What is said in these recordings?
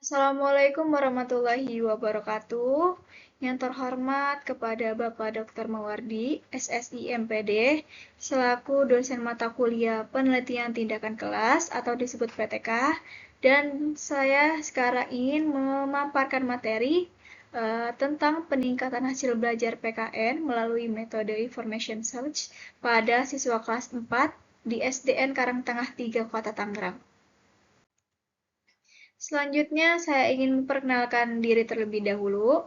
Assalamualaikum warahmatullahi wabarakatuh. Yang terhormat kepada Bapak Dr. Mawardi, SSI MPD, selaku dosen mata kuliah penelitian tindakan kelas atau disebut PTK, dan saya sekarang ingin memaparkan materi tentang peningkatan hasil belajar PKN melalui metode Information Search pada siswa kelas 4 di SDN Karangtengah 3 Kota Tangerang. Selanjutnya, saya ingin memperkenalkan diri terlebih dahulu.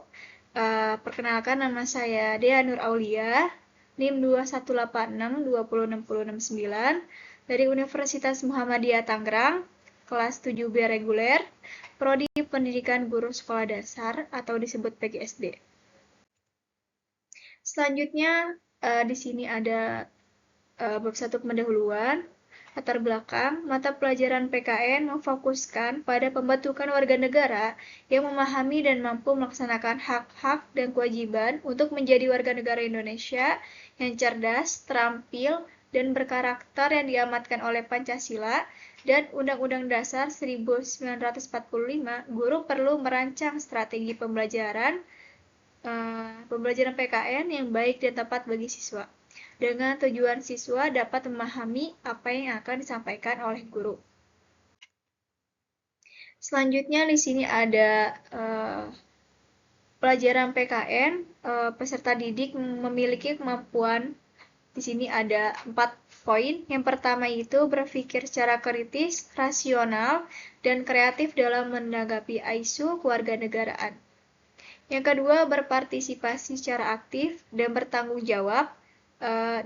Perkenalkan, nama saya Dea Nur Aulia, NIM 2186-20669, dari Universitas Muhammadiyah Tangerang, kelas 7B reguler, Prodi Pendidikan Guru Sekolah Dasar atau disebut PGSD. Selanjutnya, di sini ada bab 1 pendahuluan. Latar belakang, mata pelajaran PKN memfokuskan pada pembentukan warga negara yang memahami dan mampu melaksanakan hak-hak dan kewajiban untuk menjadi warga negara Indonesia yang cerdas, terampil, dan berkarakter yang diamatkan oleh Pancasila dan Undang-Undang Dasar 1945. Guru perlu merancang strategi pembelajaran PKN yang baik dan tepat bagi siswa, dengan tujuan siswa dapat memahami apa yang akan disampaikan oleh guru. Selanjutnya di sini ada pelajaran PKN, peserta didik memiliki kemampuan. Di sini ada 4 poin. Yang pertama itu berpikir secara kritis, rasional, dan kreatif dalam menanggapi isu kewarganegaraan. Yang kedua, berpartisipasi secara aktif dan bertanggung jawab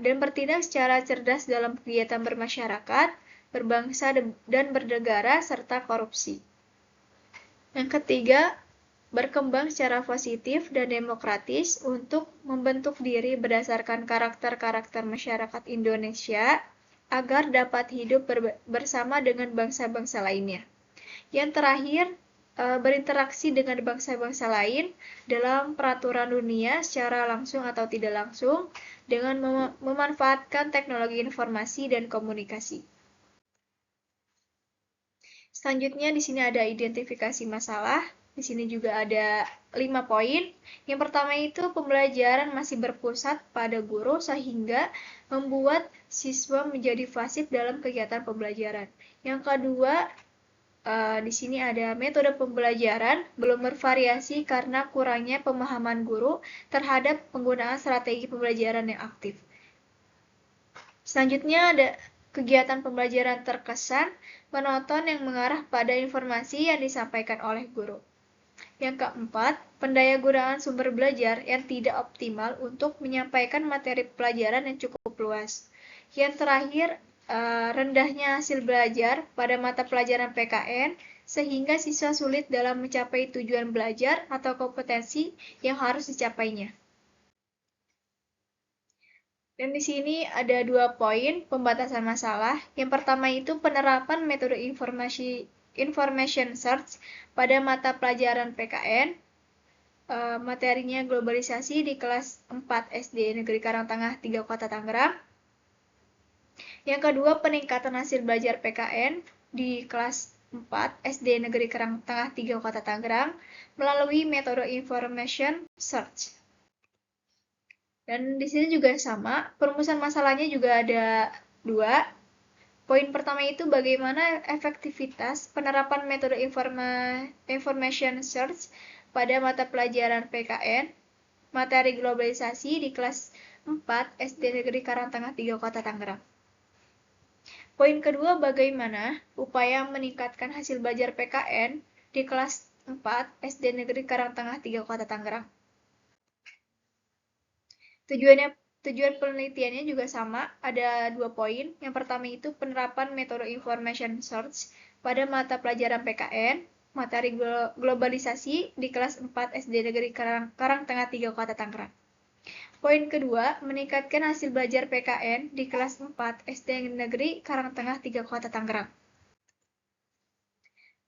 dan bertindak secara cerdas dalam kegiatan bermasyarakat, berbangsa dan bernegara, serta korupsi. Yang ketiga, berkembang secara positif dan demokratis untuk membentuk diri berdasarkan karakter-karakter masyarakat Indonesia agar dapat hidup bersama dengan bangsa-bangsa lainnya. Yang terakhir, berinteraksi dengan bangsa-bangsa lain dalam peraturan dunia secara langsung atau tidak langsung dengan memanfaatkan teknologi informasi dan komunikasi. Selanjutnya di sini ada identifikasi masalah. Di sini juga ada 5 poin. Yang pertama itu pembelajaran masih berpusat pada guru sehingga membuat siswa menjadi fasib dalam kegiatan pembelajaran. Yang kedua, di sini ada metode pembelajaran belum bervariasi karena kurangnya pemahaman guru terhadap penggunaan strategi pembelajaran yang aktif. Selanjutnya ada kegiatan pembelajaran terkesan, monoton yang mengarah pada informasi yang disampaikan oleh guru. Yang keempat, pendayagunaan sumber belajar yang tidak optimal untuk menyampaikan materi pelajaran yang cukup luas. Yang terakhir, rendahnya hasil belajar pada mata pelajaran PKN sehingga siswa sulit dalam mencapai tujuan belajar atau kompetensi yang harus dicapainya. Dan di sini ada 2 poin pembatasan masalah. Yang pertama itu penerapan metode information search pada mata pelajaran PKN. Materinya globalisasi di kelas 4 SD Negeri Karangtengah 3 Kota Tangerang. Yang kedua, peningkatan hasil belajar PKN di kelas 4 SD Negeri Karangtengah 3 Kota Tangerang melalui metode information search. Dan di sini juga sama, perumusan masalahnya juga ada 2. Poin pertama itu bagaimana efektivitas penerapan metode information search pada mata pelajaran PKN, materi globalisasi di kelas 4 SD Negeri Karangtengah 3 Kota Tangerang. Poin kedua, bagaimana upaya meningkatkan hasil belajar PKN di kelas 4 SD Negeri Karangtengah 3 Kota Tangerang. Tujuan penelitiannya juga sama, ada 2 poin. Yang pertama itu penerapan metode information search pada mata pelajaran PKN, materi globalisasi di kelas 4 SD Negeri Karangtengah 3 Kota Tangerang. Poin kedua, meningkatkan hasil belajar PKN di kelas 4 SD Negeri Karangtengah 3 Kota Tangerang.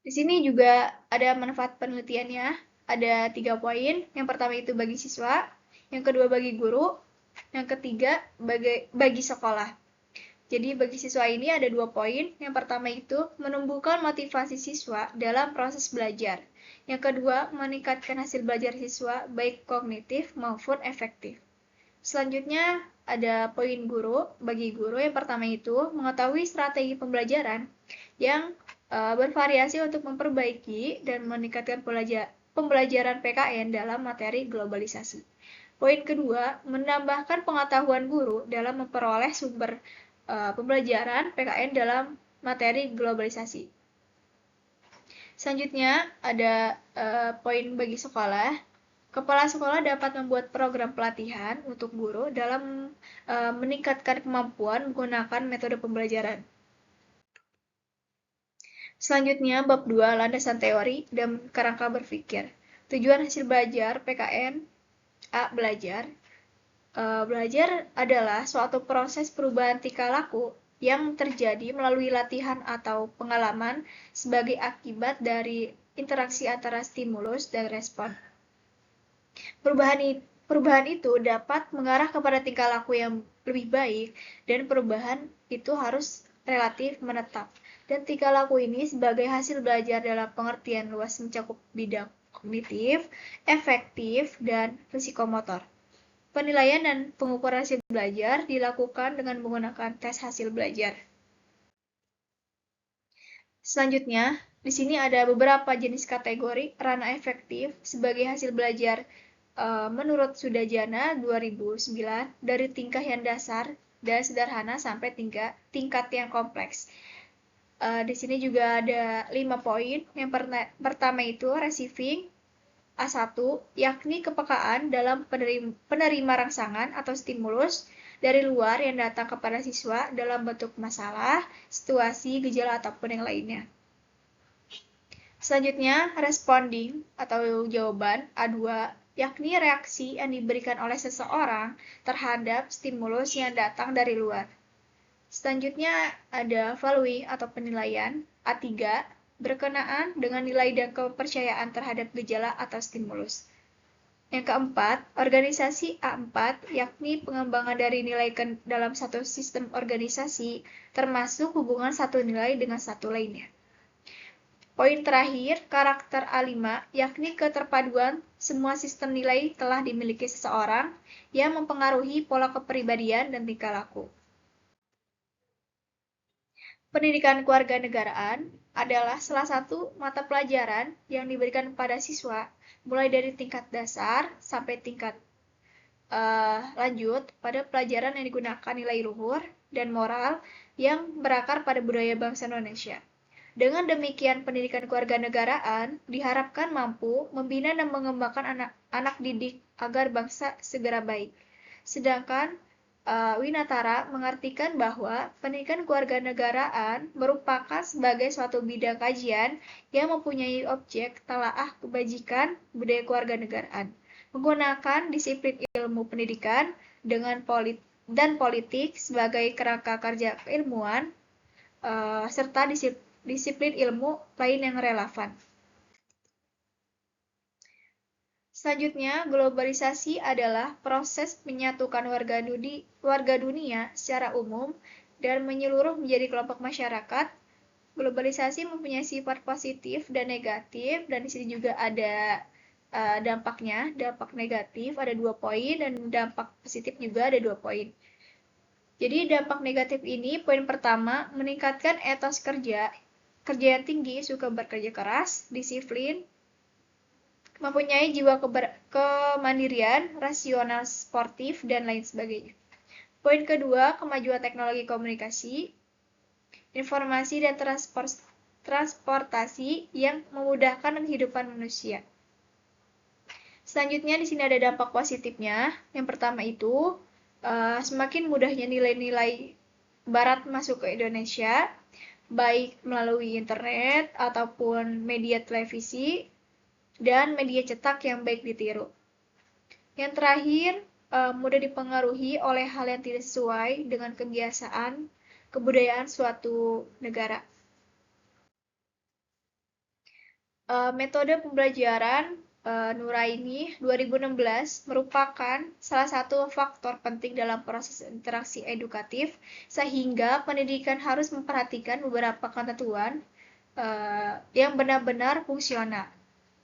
Di sini juga ada manfaat penelitiannya, ada 3 poin. Yang pertama itu bagi siswa, yang kedua bagi guru, yang ketiga bagi sekolah. Jadi bagi siswa ini ada 2 poin. Yang pertama itu menumbuhkan motivasi siswa dalam proses belajar. Yang kedua, meningkatkan hasil belajar siswa baik kognitif maupun efektif. Selanjutnya ada poin guru. Bagi guru yang pertama itu mengetahui strategi pembelajaran yang bervariasi untuk memperbaiki dan meningkatkan pembelajaran PKN dalam materi globalisasi. Poin kedua, menambahkan pengetahuan guru dalam memperoleh sumber pembelajaran PKN dalam materi globalisasi. Selanjutnya ada poin bagi sekolah. Kepala sekolah dapat membuat program pelatihan untuk guru dalam meningkatkan kemampuan menggunakan metode pembelajaran. Selanjutnya, bab 2, landasan teori dan kerangka berpikir. Tujuan hasil belajar PKN A. Belajar. Belajar adalah suatu proses perubahan tingkah laku yang terjadi melalui latihan atau pengalaman sebagai akibat dari interaksi antara stimulus dan respon. Perubahan itu dapat mengarah kepada tingkah laku yang lebih baik, dan perubahan itu harus relatif menetap. Dan tingkah laku ini sebagai hasil belajar dalam pengertian luas mencakup bidang kognitif, efektif, dan psikomotor. Penilaian dan pengukuran hasil belajar dilakukan dengan menggunakan tes hasil belajar. Selanjutnya, di sini ada beberapa jenis kategori ranah efektif sebagai hasil belajar menurut Sudajana 2009 dari tingkah yang dasar dan sederhana sampai tingkat yang kompleks. Di sini juga ada 5 poin. Yang pertama itu receiving A1, yakni kepekaan dalam penerima rangsangan atau stimulus dari luar yang datang kepada siswa dalam bentuk masalah, situasi, gejala, ataupun yang lainnya. Selanjutnya, responding atau jawaban A2, yakni reaksi yang diberikan oleh seseorang terhadap stimulus yang datang dari luar. Selanjutnya ada following atau penilaian A3, berkenaan dengan nilai dan kepercayaan terhadap gejala atau stimulus. Yang keempat, organisasi A4, yakni pengembangan dari nilai dalam satu sistem organisasi, termasuk hubungan satu nilai dengan satu lainnya. Poin terakhir, karakter A5, yakni keterpaduan semua sistem nilai telah dimiliki seseorang yang mempengaruhi pola kepribadian dan tingkah laku. Pendidikan kewarganegaraan adalah salah satu mata pelajaran yang diberikan pada siswa mulai dari tingkat dasar sampai tingkat lanjut pada pelajaran yang digunakan nilai luhur dan moral yang berakar pada budaya bangsa Indonesia. Dengan demikian, pendidikan kewarganegaraan diharapkan mampu membina dan mengembangkan anak didik agar bangsa segera baik. Sedangkan Winatara mengartikan bahwa pendidikan kewarganegaraan merupakan sebagai suatu bidang kajian yang mempunyai objek telaah kebajikan budaya kewarganegaraan, menggunakan disiplin ilmu pendidikan dengan politik sebagai kerangka kerja keilmuan, serta disiplin ilmu lain yang relevan. Selanjutnya, globalisasi adalah proses menyatukan warga dunia secara umum dan menyeluruh menjadi kelompok masyarakat. Globalisasi mempunyai sifat positif dan negatif, dan di sini juga ada dampaknya. Dampak negatif ada 2 poin, dan dampak positif juga ada 2 poin. Jadi dampak negatif ini, poin pertama, meningkatkan etos kerja yang tinggi, suka bekerja keras, disiplin, mempunyai jiwa kemandirian, rasional, sportif, dan lain sebagainya. Poin kedua, kemajuan teknologi komunikasi, informasi, dan transportasi yang memudahkan kehidupan manusia. Selanjutnya di sini ada dampak positifnya. Yang pertama itu semakin mudahnya nilai-nilai Barat masuk ke Indonesia, baik melalui internet ataupun media televisi dan media cetak yang baik ditiru. Yang terakhir, mudah dipengaruhi oleh hal yang tidak sesuai dengan kebiasaan kebudayaan suatu negara. Metode pembelajaran Nuraini 2016 merupakan salah satu faktor penting dalam proses interaksi edukatif, sehingga pendidikan harus memperhatikan beberapa ketentuan yang benar-benar fungsional.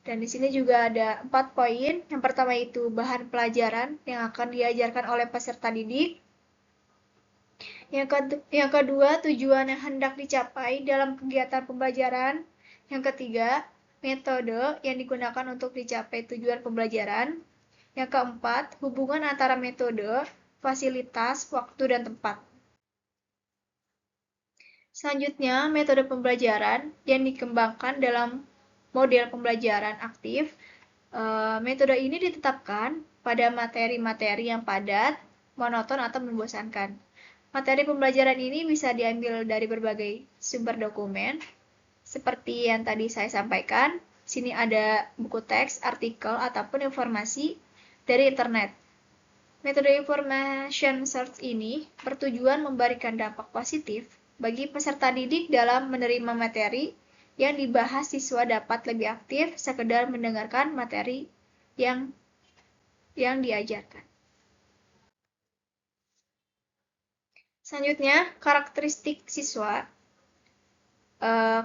Dan di sini juga ada 4 poin. Yang pertama itu bahan pelajaran yang akan diajarkan oleh peserta didik. Yang kedua, tujuan yang hendak dicapai dalam kegiatan pembelajaran. Yang ketiga, metode yang digunakan untuk dicapai tujuan pembelajaran. Yang keempat, hubungan antara metode, fasilitas, waktu, dan tempat. Selanjutnya, metode pembelajaran yang dikembangkan dalam model pembelajaran aktif. Metode ini ditetapkan pada materi-materi yang padat, monoton, atau membosankan. Materi pembelajaran ini bisa diambil dari berbagai sumber dokumen, seperti yang tadi saya sampaikan. Sini ada buku teks, artikel, ataupun informasi dari internet. Metode information search ini bertujuan memberikan dampak positif bagi peserta didik dalam menerima materi yang dibahas. Siswa dapat lebih aktif sekedar mendengarkan materi yang diajarkan. Selanjutnya, karakteristik siswa.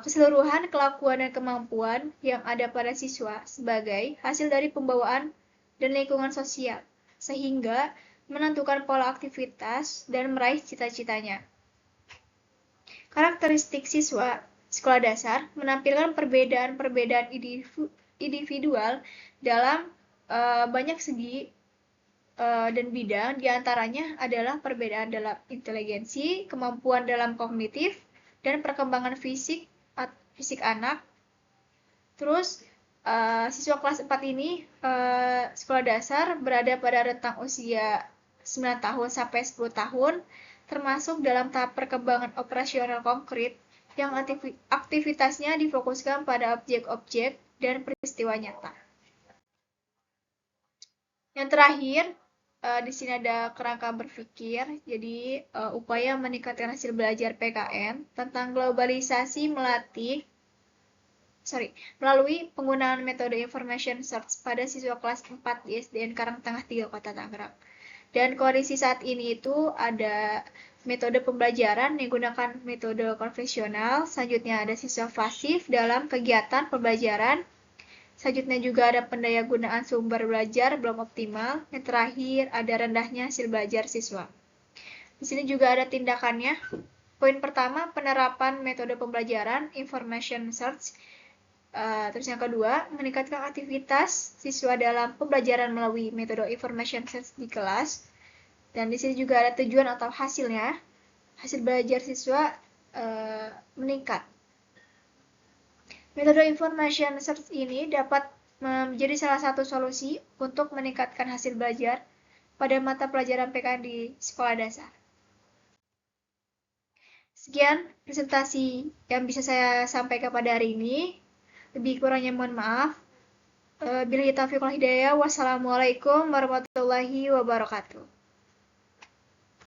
Keseluruhan kelakuan dan kemampuan yang ada pada siswa sebagai hasil dari pembawaan dan lingkungan sosial, sehingga menentukan pola aktivitas dan meraih cita-citanya. Karakteristik siswa sekolah dasar menampilkan perbedaan-perbedaan individual dalam banyak segi dan bidang, diantaranya adalah perbedaan dalam inteligensi, kemampuan dalam kognitif, dan perkembangan fisik anak. Terus siswa kelas 4 ini sekolah dasar berada pada rentang usia 9 tahun sampai 10 tahun, termasuk dalam tahap perkembangan operasional konkret yang aktivitasnya difokuskan pada objek-objek dan peristiwa nyata. Yang terakhir, di sini ada kerangka berpikir, jadi upaya meningkatkan hasil belajar PKN tentang globalisasi melalui penggunaan metode information search pada siswa kelas 4 di SDN Karangtengah 3 Kota Tangerang. Dan kondisi saat ini itu ada metode pembelajaran yang menggunakan metode konvensional, selanjutnya ada siswa pasif dalam kegiatan pembelajaran. Selanjutnya juga ada pendayagunaan sumber belajar belum optimal. Yang terakhir ada rendahnya hasil belajar siswa. Di sini juga ada tindakannya. Poin pertama, penerapan metode pembelajaran information search. Terus yang kedua, meningkatkan aktivitas siswa dalam pembelajaran melalui metode information search di kelas. Dan di sini juga ada tujuan atau hasilnya. Hasil belajar siswa meningkat. Metode information search ini dapat menjadi salah satu solusi untuk meningkatkan hasil belajar pada mata pelajaran PKN di sekolah dasar. Sekian presentasi yang bisa saya sampaikan pada hari ini. Lebih kurangnya mohon maaf. Billahi taufiq wal hidayah. Wassalamualaikum warahmatullahi wabarakatuh.